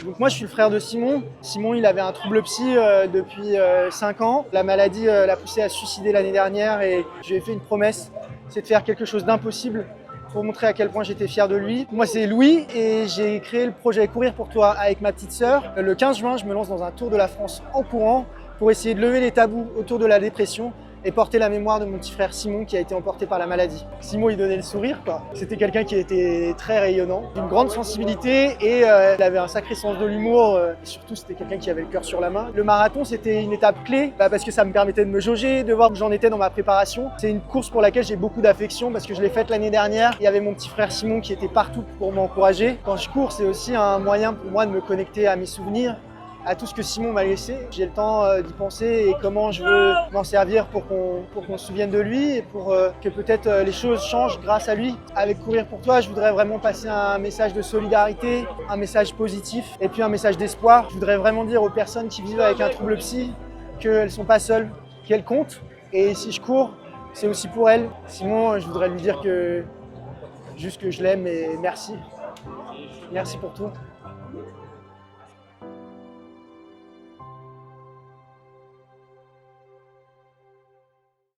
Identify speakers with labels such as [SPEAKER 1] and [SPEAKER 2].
[SPEAKER 1] Donc moi je suis le frère de Simon. Simon il avait un trouble psy depuis 5 ans. La maladie l'a poussé à se suicider l'année dernière et je lui ai fait une promesse, c'est de faire quelque chose d'impossible pour montrer à quel point j'étais fier de lui. Moi c'est Louis et j'ai créé le projet Courir pour toi avec ma petite sœur. Le 15 juin je me lance dans un tour de la France en courant pour essayer de lever les tabous autour de la dépression et porter la mémoire de mon petit frère Simon qui a été emporté par la maladie. Simon, il donnait le sourire, quoi. C'était quelqu'un qui était très rayonnant, d'une grande sensibilité et il avait un sacré sens de l'humour. Et surtout, c'était quelqu'un qui avait le cœur sur la main. Le marathon, c'était une étape clé parce que ça me permettait de me jauger, de voir où j'en étais dans ma préparation. C'est une course pour laquelle j'ai beaucoup d'affection parce que je l'ai faite l'année dernière. Il y avait mon petit frère Simon qui était partout pour m'encourager. Quand je cours, c'est aussi un moyen pour moi de me connecter à mes souvenirs, à tout ce que Simon m'a laissé. J'ai le temps d'y penser et comment je veux m'en servir pour qu'on se souvienne de lui et pour que peut-être les choses changent grâce à lui. Avec Courir pour toi, je voudrais vraiment passer un message de solidarité, un message positif et puis un message d'espoir. Je voudrais vraiment dire aux personnes qui vivent avec un trouble psy qu'elles ne sont pas seules, qu'elles comptent. Et si je cours, c'est aussi pour elles. Simon, je voudrais lui dire que juste que je l'aime et merci. Merci pour tout.